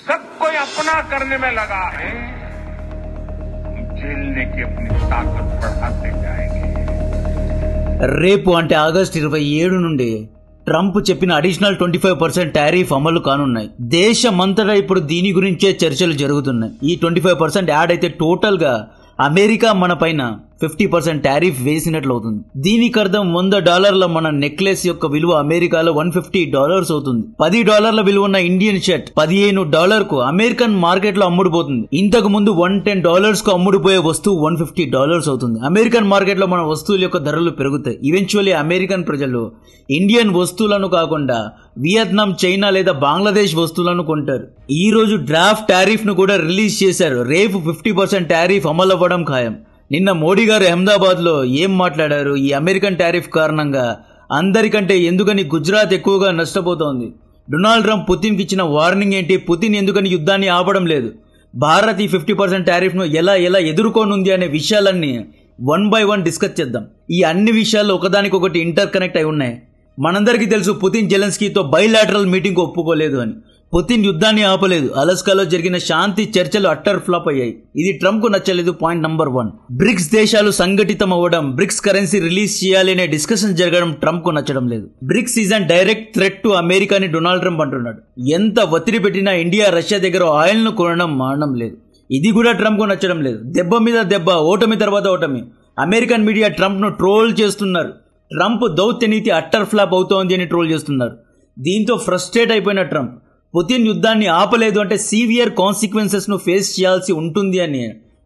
सबको अपना करने में लगा है, झेलने की अपनी ताकत बढ़ाते जाएंगे. రేపు అంటే ఆగస్టు 27 నుండి ట్రంప్ చెప్పిన అడిషనల్ 25% టారిఫ్ అమలు కానున్నాయి. దేశమంతటా ఇప్పుడు దీని గురించే చర్చలు జరుగుతున్నాయి. ఈ 25% యాడ్ అయితే టోటల్ గా అమెరికా మన పైన 50% టారిఫ్ వేసినట్లు అవుతుంది. దీనికి అర్థం $100 మన నెక్లెస్ యొక్క విలువ అమెరికాలో $150 అవుతుంది. $10 విలువ ఉన్న ఇండియన్ షర్ట్ $15 కు అమెరికన్ మార్కెట్ లో అమ్ముడుపోతుంది. ఇంతకు ముందు $110 కు అమ్ముడుపోయే వస్తువు $150 అవుతుంది. అమెరికన్ మార్కెట్ లో మన వస్తువుల యొక్క ధరలు పెరుగుతాయి. ఈవెన్చువల్లీ అమెరికన్ ప్రజలు ఇండియన్ వస్తువులను కాకుండా వియత్నాం, చైనా లేదా బంగ్లాదేశ్ వస్తువులను కొంటారు. ఈ రోజు డ్రాఫ్ట్ టారిఫ్ ను కూడా రిలీజ్ చేశారు. రేపు 50% టారిఫ్ అమలు అవ్వడం ఖాయం. నిన్న మోడీ గారు అహ్మదాబాద్ లో ఏం మాట్లాడారు? ఈ అమెరికన్ టారిఫ్ కారణంగా అందరికంటే ఎందుకని గుజరాత్ ఎక్కువగా నష్టపోతోంది? డొనాల్డ్ ట్రంప్ పుతిన్ కి ఇచ్చిన వార్నింగ్ ఏంటి? పుతిన్ ఎందుకని యుద్ధాన్ని ఆపడం లేదు? భారత్ ఈ 50% టారిఫ్ ను ఎలా ఎదుర్కోనుంది అనే విషయాలన్నీ 1 by 1 డిస్కస్ చేద్దాం. ఈ అన్ని విషయాల్లో ఒకదానికొకటి ఇంటర్ కనెక్ట్ అయి ఉన్నాయి. మనందరికీ తెలుసు పుతిన్ జెలెన్స్కీతో బైలాటరల్ మీటింగ్ ఒప్పుకోలేదు అని. పుతిన్ యుద్ధాన్ని ఆపలేదు. అలస్కాలో జరిగిన శాంతి చర్చలు అట్టర్ ఫ్లాప్ అయ్యాయి. ఇది ట్రంప్ కు నచ్చలేదు. పాయింట్ నంబర్ 1, బ్రిక్స్ దేశాలు సంఘటితం అవ్వడం, బ్రిక్స్ కరెన్సీ రిలీజ్ చేయాలి అనే డిస్కషన్ జరగడం ట్రంప్ కు నచ్చడం లేదు. BRICS is an direct threat to America అని డొనాల్డ్ ట్రంప్ అంటున్నాడు. ఎంత ఒత్తిడి పెట్టినా ఇండియా, రష్యా దగ్గర ఆయిల్ ను కొనడం మానడం లేదు. ఇది కూడా ట్రంప్ కు నచ్చడం లేదు. దెబ్బ మీద దెబ్బ, ఓటమి తర్వాత ఓటమి. అమెరికన్ మీడియా ట్రంప్ ను ట్రోల్ చేస్తున్నారు. ట్రంప్ దౌత్య నీతి అట్టర్ ఫ్లాప్ అవుతోంది అని ట్రోల్ చేస్తున్నారు. దీంతో ఫ్రస్ట్రేట్ అయిపోయిన ట్రంప్ పుతిన్ యుద్ధాన్ని ఆపలేదు అంటే సీవియర్ కాన్సిక్వెన్సెస్ ను ఫేస్ చేయాల్సి ఉంటుంది అని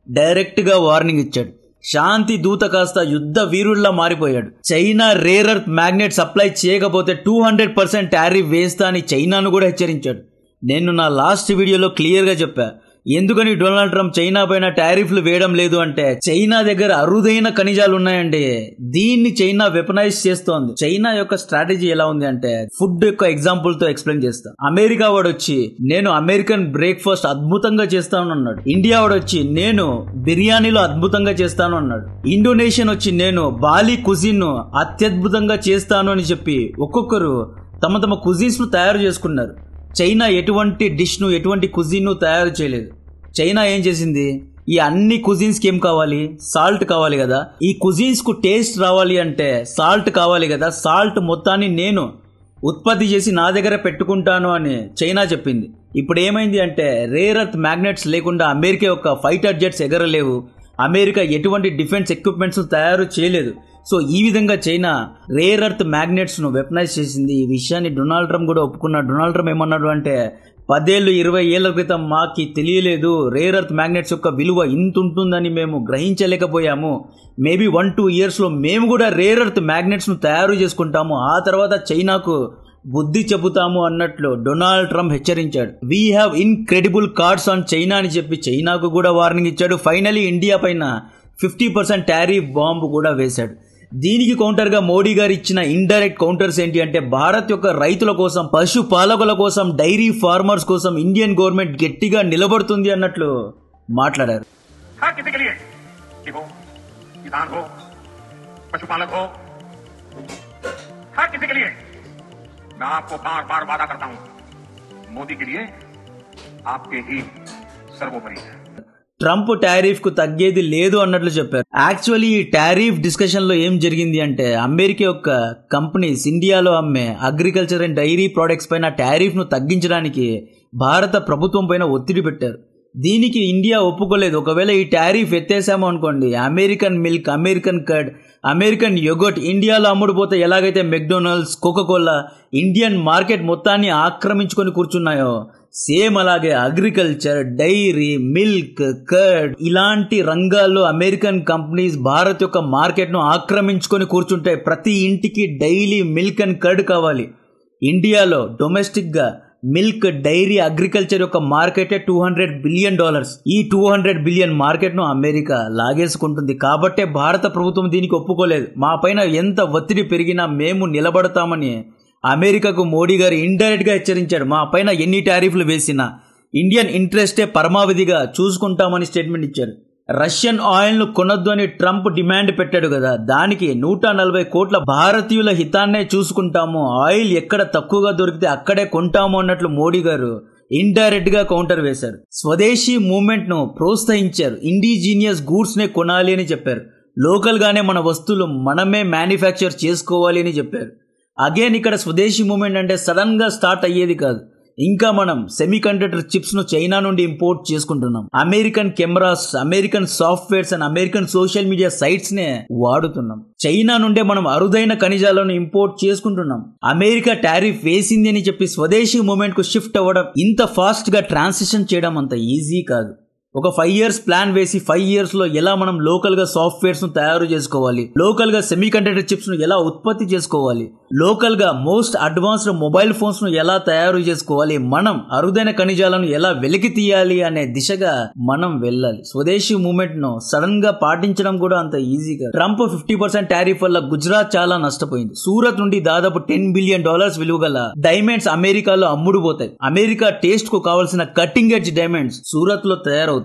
డైరెక్ట్ గా వార్నింగ్ ఇచ్చాడు. శాంతి దూత కాస్త యుద్ధ వీరుల్లా మారిపోయాడు. China rare earth magnet supply చేయకపోతే 200% టారిఫ్ వేస్తా అని చైనాను కూడా హెచ్చరించాడు. నేను నా లాస్ట్ వీడియోలో క్లియర్ గా చెప్పా ఎందుకని డొనాల్డ్ ట్రంప్ చైనా పైన టారిఫ్లు వేయడం లేదు అంటే చైనా దగ్గర అరుదైన ఖనిజాలు ఉన్నాయండి. దీన్ని చైనా వెపనైజ్ చేస్తోంది. చైనా యొక్క స్ట్రాటజీ ఎలా ఉంది అంటే ఫుడ్ యొక్క ఎగ్జాంపుల్ తో ఎక్స్ప్లెయిన్ చేస్తా. అమెరికా వాడు వచ్చి నేను అమెరికన్ బ్రేక్ఫాస్ట్ అద్భుతంగా చేస్తాను అన్నాడు. ఇండియా వాడు వచ్చి నేను బిర్యానీలో అద్భుతంగా చేస్తాను అన్నాడు. ఇండోనేషియన్ వచ్చి నేను బాలి కుజిన్ ను అత్యద్భుతంగా చేస్తాను అని చెప్పి ఒక్కొక్కరు తమ తమ కుజిన్స్ ను తయారు చేసుకున్నారు. చైనా ఎటువంటి డిష్ ను, ఎటువంటి కుజిన్ ను తయారు చేయలేదు. చైనా ఏం చేసింది? ఈ అన్ని కుజిన్స్ కి ఏం కావాలి? సాల్ట్ కావాలి కదా. ఈ కుజిన్స్ కు టేస్ట్ రావాలి అంటే సాల్ట్ కావాలి కదా. సాల్ట్ మొత్తాన్ని నేను ఉత్పత్తి చేసి నా దగ్గర పెట్టుకుంటాను అని చైనా చెప్పింది. ఇప్పుడు ఏమైంది అంటే రేర్ ఎర్త్ మ్యాగ్నెట్స్ లేకుండా అమెరికా యొక్క ఫైటర్ జెట్స్ ఎగరలేవు. అమెరికా ఎటువంటి డిఫెన్స్ ఎక్విప్మెంట్స్ తయారు చేయలేదు. సో ఈ విధంగా చైనా రేర్ ఎర్త్ మ్యాగ్నెట్స్ ను వెపనైజ్ చేసింది. ఈ విషయాన్ని డొనాల్డ్ ట్రంప్ కూడా ఒప్పుకున్నాడు. డొనాల్డ్ ట్రంప్ ఏమన్నాడు అంటే 10 ఏళ్ళు 20 ఏళ్ల క్రితం మాకి తెలియలేదు రేర్ ఎర్త్ మ్యాగ్నెట్స్ యొక్క విలువ ఇంత ఉంటుందని మేము గ్రహించలేకపోయాము. మేబీ 1-2 ఇయర్స్ లో మేము కూడా రేర్ ఎర్త్ మ్యాగ్నెట్స్ ను తయారు చేసుకుంటాము. ఆ తర్వాత చైనాకు బుద్ధి చెబుతాము అన్నట్లు డొనాల్డ్ ట్రంప్ హెచ్చరించాడు. We have incredible cards on China అని చెప్పి చైనాకు కూడా వార్నింగ్ ఇచ్చాడు. ఫైనలీ ఇండియా పైన 50% టారిఫ్ బాంబు కూడా వేశాడు. దీనికి కౌంటర్ గా మోడీ గారు ఇచ్చిన ఇండైరెక్ట్ కౌంటర్స్ ఏంటి అంటే భారత్ యొక్క రైతుల కోసం, పశు పాలకుల కోసం, డైరీ ఫార్మర్స్ కోసం ఇండియన్ గవర్నమెంట్ గట్టిగా నిలబడుతుంది అన్నట్లు మాట్లాడారు. मैं आपको बार बार वादा करता हूं मोदी के लिए आपके ही सर्वोपरि है. ట్రంప్ టారిఫ్ కు తగ్గేది లేదు అన్నట్లు చెప్పారు. యాక్చువల్లీ ఈ టారిఫ్ డిస్కషన్ లో ఏం జరిగింది అంటే అమెరికా యొక్క కంపెనీస్ ఇండియాలో అమ్మే అగ్రికల్చర్ అండ్ డైరీ ప్రొడక్ట్స్ పైన టారిఫ్ ను తగ్గించడానికి భారత ప్రభుత్వం పైన ఒత్తిడి పెట్టారు. దీనికి ఇండియా ఒప్పుకోలేదు. ఒకవేళ ఈ టారిఫ్ ఎత్తేసాము అనుకోండి American milk, American curd, American yoghurt ఇండియాలో అమ్ముడుపోతే ఎలాగైతే మెక్డొనాల్డ్స్, కోకోకోలా ఇండియన్ మార్కెట్ మొత్తాన్ని ఆక్రమించుకొని కూర్చున్నాయో సేమ్ అలాగే అగ్రికల్చర్, డైరీ, మిల్క్, కర్డ్ ఇలాంటి రంగాల్లో అమెరికన్ కంపెనీస్ భారత్ యొక్క మార్కెట్ ను ఆక్రమించుకొని కూర్చుంటాయి. ప్రతి ఇంటికి డైలీ మిల్క్ అండ్ కర్డ్ కావాలి. ఇండియాలో డొమెస్టిక్ గా మిల్క్, డైరీ, అగ్రికల్చర్ యొక్క మార్కెటే $200 బిలియన్. ఈ $200 బిలియన్ మార్కెట్ ను అమెరికా లాగేసుకుంటుంది. కాబట్టే భారత ప్రభుత్వం దీనికి ఒప్పుకోలేదు. మా పైన ఎంత ఒత్తిడి పెరిగినా మేము నిలబడతామని అమెరికాకు మోడీ గారు ఇండైరెక్ట్ గా హెచ్చరించాడు. మా పైన ఎన్ని టారిఫ్లు వేసినా ఇండియన్ ఇంట్రెస్టే పరమావధిగా చూసుకుంటామని స్టేట్మెంట్ ఇచ్చారు. రష్యన్ ఆయిల్ ను కొనొద్దు అని ట్రంప్ డిమాండ్ పెట్టాడు కదా, దానికి 140 కోట్ల భారతీయుల హితాన్నే చూసుకుంటాము, ఆయిల్ ఎక్కడ తక్కువగా దొరికితే అక్కడే కొంటాము అన్నట్లు మోడీ గారు ఇండైరెక్ట్ గా కౌంటర్ వేశారు. స్వదేశీ మూవ్మెంట్ ను ప్రోత్సహించారు. ఇండిజీనియస్ గూడ్స్ నే కొనాలి అని చెప్పారు. లోకల్ గానే మన వస్తువులు మనమే మ్యానుఫ్యాక్చర్ చేసుకోవాలి అని చెప్పారు. అగైన్ ఇక్కడ స్వదేశీ మూవ్మెంట్ అంటే సడన్ గా స్టార్ట్ అయ్యేది కాదు. ఇంకా మనం సెమీ కండక్టర్ చిప్స్ ను చైనా నుండి ఇంపోర్ట్ చేసుకుంటున్నాం. American cameras, American softwares and American social media sites నే వాడుతున్నాం. చైనా నుండే మనం అరుదైన ఖనిజాలను ఇంపోర్ట్ చేసుకుంటున్నాం. అమెరికా టారిఫ్ వేసింది అని చెప్పి స్వదేశీ మూవ్మెంట్ కు షిఫ్ట్ అవ్వడం, ఇంత ఫాస్ట్ గా ట్రాన్సిషన్ చేయడం అంత ఈజీ కాదు. ఒక 5 years ప్లాన్ వేసి 5 years లో ఎలా మనం లోకల్ గా సాఫ్ట్వేర్స్ ను తయారు చేసుకోవాలి, లోకల్ గా సెమీ కండక్టర్ చిప్స్ ను ఎలా ఉత్పత్తి చేసుకోవాలి, లోకల్ గా మోస్ట్ అడ్వాన్స్డ్ మొబైల్ ఫోన్స్ ను ఎలా తయారు చేసుకోవాలి, మనం అరుదైన ఖనిజాలను ఎలా వెలికి తీయాలి అనే దిశగా మనం వెళ్ళాలి. స్వదేశీ మూవ్మెంట్ ను సడన్ గా పాటించడం కూడా అంత ఈజీగా. ట్రంప్ 50% టారిఫ్ వల్ల గుజరాత్ చాలా నష్టపోయింది. సూరత్ నుండి దాదాపు $10 billion విలువ గల డైమండ్స్ అమెరికాలో అమ్ముడుపోతాయి. అమెరికా టేస్ట్ కు కావాల్సిన కట్టింగ్ ఎడ్జ్ డైమండ్స్ సూరత్ లో తయారవుతాయి.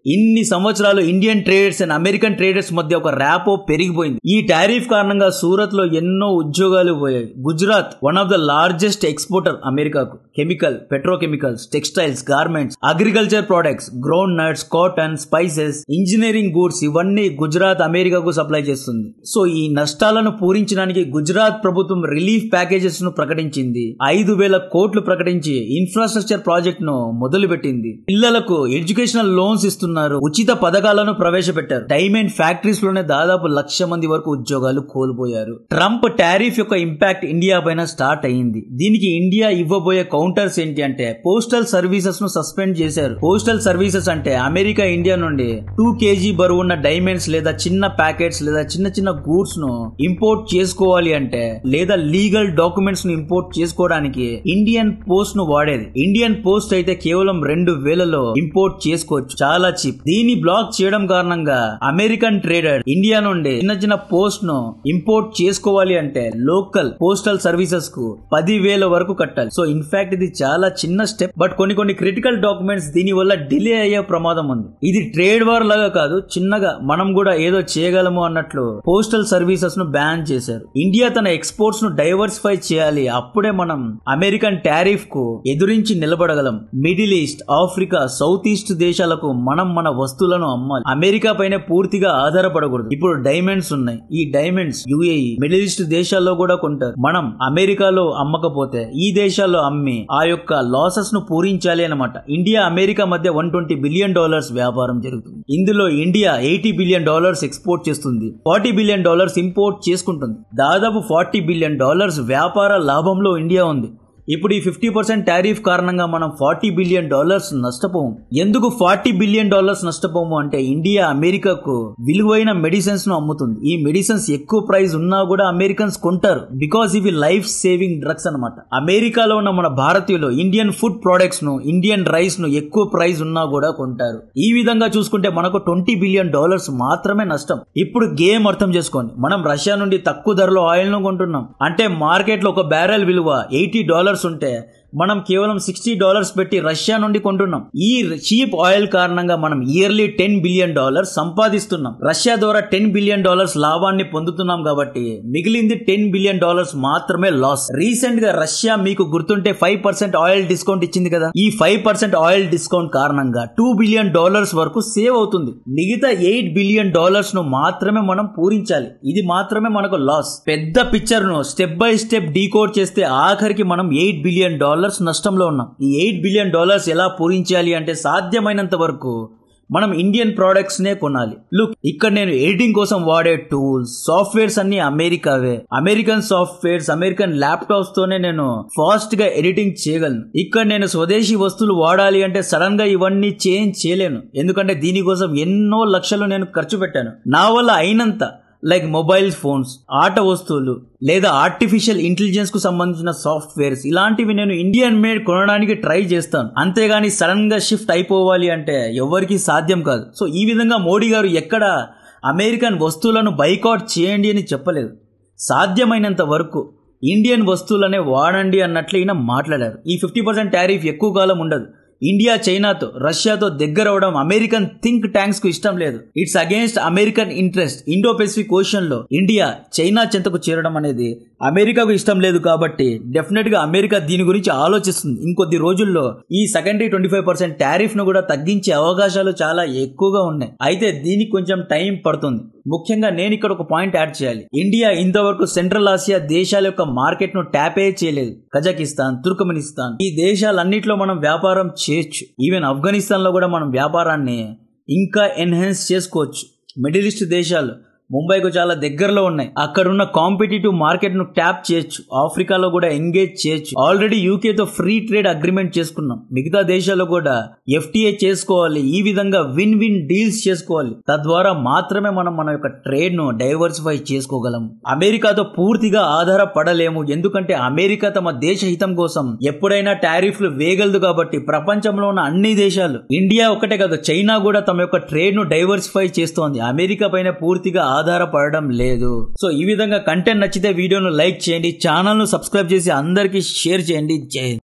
ఇన్ని సంవత్సరాలు Indian traders and American traders మధ్య ఒక ర్యాపో పెరిగిపోయింది. ఈ టారిఫ్ కారణంగా సూరత్ లో ఎన్నో ఉద్యోగాలు పోయాయి. Gujarat one of the largest exporter అమెరికాకు. Chemical, petrochemicals, textiles, garments, agriculture products, groundnuts, cotton, spices, engineering goods ఇవన్నీ గుజరాత్ అమెరికాకు సప్లై చేస్తుంది. సో ఈ నష్టాలను పూరించడానికి గుజరాత్ ప్రభుత్వం రిలీఫ్ ప్యాకేజెస్ ను ప్రకటించింది. 5,000 కోట్లు ప్రకటించి ఇన్ఫ్రాస్ట్రక్చర్ ప్రాజెక్ట్ ను మొదలుపెట్టింది. పిల్లలకు ఎడ్యుకేషనల్ లోన్స్ ఇస్తున్నారు. ఉచిత పథకాలను ప్రవేశపెట్టారు. డైమండ్ ఫ్యాక్టరీస్ లోనే దాదాపు 1,00,000 మంది వరకు ఉద్యోగాలు కోల్పోయారు. ట్రంప్ టారిఫ్ యొక్క ఇంపాక్ట్ ఇండియా పైన స్టార్ట్ అయింది. దీనికి ఇండియా ఇవ్వబోయే కౌంటర్స్ ఏంటి అంటే పోస్టల్ సర్వీసెస్ ను సస్పెండ్ చేశారు. పోస్టల్ సర్వీసెస్ అంటే అమెరికా ఇండియా నుండి 2 kg బరువు ఉన్న డైమండ్స్ లేదా చిన్న ప్యాకెట్స్ లేదా చిన్న చిన్న గూడ్స్ ను ఇంపోర్ట్ చేసుకోవాలి అంటే లేదా లీగల్ డాక్యుమెంట్స్ ను ఇంపోర్ట్ చేసుకోవడానికి ఇండియన్ పోస్ట్ ను వాడేది. ఇండియన్ పోస్ట్ అయితే కేవలం 2,000లో ఇంపోర్ట్ చేసుకోవచ్చు. చాలా చీప్. దీన్ని బ్లాక్ చేయడం కారణంగా అమెరికన్ ట్రేడర్ ఇండియా నుండి చిన్న చిన్న పోస్ట్ ను ఇంపోర్ట్ చేసుకోవాలి అంటే లోకల్ పోస్టల్ సర్వీసెస్ కు 10,000 వరకు కట్టాలి. సో ఇన్ఫాక్ట్ ఇది చాలా చిన్న స్టెప్. బట్ కొన్ని క్రిటికల్ డాక్యుమెంట్స్ దీని వల్ల డిలే అయ్యే ప్రమాదం ఉంది. ఇది ట్రేడ్ వార్ లాగా కాదు, చిన్నగా మనం కూడా ఏదో చేయగలము అన్నట్లు పోస్టల్ సర్వీసెస్ ను బ్యాన్ చేశారు. ఇండియా తన ఎక్స్పోర్ట్స్ ను డైవర్సిఫై చేయాలి. అప్పుడే మనం అమెరికన్ టారిఫ్ కు ఎదురించి నిలబడగలం. Middle east, Africa, south east దేశాలకు మనం మన వస్తువులను అమ్మాలి. అమెరికా పైన పూర్తిగా ఆధారపడకూడదు. ఇప్పుడు డైమండ్స్ ఉన్నాయి. ఈ డైమండ్స్ UAE, మిడిల్ ఈస్ట్ దేశాల్లో కూడా కొంటారు. మనం అమెరికాలో అమ్మకపోతే ఈ దేశాల్లో అమ్మి ఆ యొక్క లాసెస్ ను పూరించాలి అన్నమాట. ఇండియా అమెరికా మధ్య $120 billion వ్యాపారం జరుగుతుంది. ఇందులో ఇండియా $80 billion ఎక్స్పోర్ట్ చేస్తుంది, $40 billion ఇంపోర్ట్ చేసుకుంటుంది. దాదాపు $40 billion వ్యాపార లాభంలో ఇండియా ఉంది. ఇప్పుడు ఈ 50% టారిఫ్ కారణంగా మనం $40 billion నష్టపోము. ఎందుకు $40 billion నష్టపోము అంటే ఇండియా అమెరికాకు విలువైన మెడిసిన్స్ ను అమ్ముతుంది. ఈ మెడిసిన్స్ ఎక్కువ ప్రైస్ ఉన్నా కూడా అమెరికన్స్ కొంటారు. బికాస్ ఇవి లైఫ్ సేవింగ్ డ్రగ్స్ అన్నమాట. అమెరికాలో ఉన్న మన భారతీయులు ఇండియన్ ఫుడ్ ప్రొడక్ట్స్ ను, ఇండియన్ రైస్ ను ఎక్కువ ప్రైస్ ఉన్నా కూడా కొంటారు. ఈ విధంగా చూసుకుంటే మనకు $20 billion మాత్రమే నష్టం. ఇప్పుడు గేమ్ అర్థం చేసుకోండి. మనం రష్యా నుండి తక్కువ ధరలో ఆయిల్ ను కొంటున్నాం. అంటే మార్కెట్ లో ఒక బ్యారెల్ విలువ $80 ఉంటే మనం కేవలం $60 పెట్టి రష్యా నుండి కొంటున్నాం. ఈ చీప్ ఆయిల్ కారణంగా మనం ఇయర్లీ $10 billion సంపాదిస్తున్నాం. రష్యా ద్వారా $10 billion లాభాన్ని పొందుతున్నాం. కాబట్టి మిగిలింది $10 billion మాత్రమే లాస్. రీసెంట్ గా రష్యా మీకు గుర్తుంటే 5% ఆయిల్ డిస్కౌంట్ ఇచ్చింది కదా. ఈ 5% ఆయిల్ డిస్కౌంట్ కారణంగా $2 billion వరకు సేవ్ అవుతుంది. మిగతా $8 billion ను మాత్రమే మనం పూరించాలి. ఇది మాత్రమే మనకు లాస్. పెద్ద పిక్చర్ ను స్టెప్ బై స్టెప్ డీకోడ్ చేస్తే ఆఖరికి మనం $8 billion నష్టంలో ఉన్నాం. ఈ $8 billion ఎలా పూరించాలి అంటే సాధ్యమైనంత వరకు మనం ఇండియన్ ప్రొడక్ట్స్ నే కొనాలి. లుక్, ఇక్కడ నేను ఎడిటింగ్ కోసం వాడే టూల్స్, సాఫ్ట్వేర్స్ అన్ని అమెరికావే. అమెరికన్ సాఫ్ట్వేర్స్, అమెరికన్ ల్యాప్టాప్స్ తోనే నేను ఫాస్ట్ గా ఎడిటింగ్ చేయగలను. ఇక్కడ నేను స్వదేశీ వస్తువులు వాడాలి అంటే సడన్ గా ఇవన్నీ చేంజ్ చేయలేను. ఎందుకంటే దీనికోసం ఎన్నో లక్షలు నేను ఖర్చు పెట్టాను. నా వల్ల అయినంత లైక్ మొబైల్ ఫోన్స్, ఆట వస్తువులు లేదా ఆర్టిఫిషియల్ ఇంటెలిజెన్స్ కు సంబంధించిన సాఫ్ట్వేర్స్ ఇలాంటివి నేను ఇండియన్ మేడ్ కొనడానికి ట్రై చేస్తాను. అంతేగాని సడన్ గా షిఫ్ట్ అయిపోవాలి అంటే ఎవరికి సాధ్యం కాదు. సో ఈ విధంగా మోడీ గారు ఎక్కడ అమెరికన్ వస్తువులను బైకాట్ చేయండి అని చెప్పలేదు. సాధ్యమైనంత వరకు ఇండియన్ వస్తువులనే వాడండి అన్నట్లు ఈయన మాట్లాడారు. ఈ 50% టారిఫ్ ఎక్కువ కాలం ఉండదు. ఇండియా చైనాతో రష్యాతో దగ్గర అవడం అమెరికన్ థింక్ ట్యాంక్స్ కు ఇష్టం లేదు. It's against American interest. Indo Pacific ocean లో ఇండియా చైనా చెంతకు చేరడం అనేది అమెరికాకు ఇష్టం లేదు. కాబట్టి డెఫినెట్ గా అమెరికా దీని గురించి ఆలోచిస్తుంది. ఇంకొద్ది రోజుల్లో ఈ సెకండరీ 25% టారిఫ్ ను కూడా తగ్గించే అవకాశాలు చాలా ఎక్కువగా ఉన్నాయి. అయితే దీనికి కొంచెం టైం పడుతుంది. ముఖ్యంగా నేను ఇక్కడ ఒక పాయింట్ యాడ్ చేయాలి. ఇండియా ఇంతవరకు సెంట్రల్ ఆసియా దేశాల యొక్క మార్కెట్ ను ట్యాపే చేయలేదు. కజకిస్తాన్, తుర్కమెనిస్తాన్ ఈ దేశాలన్నిట్లో మనం వ్యాపారం చేయొచ్చు. ఈవెన్ ఆఫ్ఘనిస్తాన్ లో కూడా మనం వ్యాపారాన్ని ఇంకా ఎన్హాన్స్ చేసుకోవచ్చు. మిడిల్ ఈస్ట్ దేశాలు ముంబైకు చాలా దగ్గరలో ఉన్నాయి. అక్కడున్న కాంపిటేటివ్ మార్కెట్ ను ట్యాప్ చేయొచ్చు. ఆఫ్రికాలో కూడా ఎంగేజ్ చేయొచ్చు. ఆల్రెడీ యూకే తో ఫ్రీ ట్రేడ్ అగ్రిమెంట్ చేసుకున్నాం. మిగతా దేశాల్లో కూడా FTA చేసుకోవాలి. ఈ విధంగా విన్ విన్ డీల్స్ చేసుకోవాలి. తద్వారా మాత్రమే మనం మన యొక్క ట్రేడ్ ను డైవర్సిఫై చేసుకోగలం. అమెరికాతో పూర్తిగా ఆధారపడలేము. ఎందుకంటే అమెరికా తమ దేశ హితం కోసం ఎప్పుడైనా టారిఫ్లు వేయగలదు. కాబట్టి ప్రపంచంలో ఉన్న అన్ని దేశాలు, ఇండియా ఒకటే కాదు చైనా కూడా తమ యొక్క ట్రేడ్ ను డైవర్సిఫై చేస్తోంది. అమెరికా పైన పూర్తిగా ఆధారపడడం లేదు. సో ఈ విధంగా కంటెంట్ నచ్చితే వీడియోను లైక్ చేయండి, ఛానల్ ను సబ్స్క్రైబ్ చేసి అందరికీ షేర్ చేయండి. జై హింద్.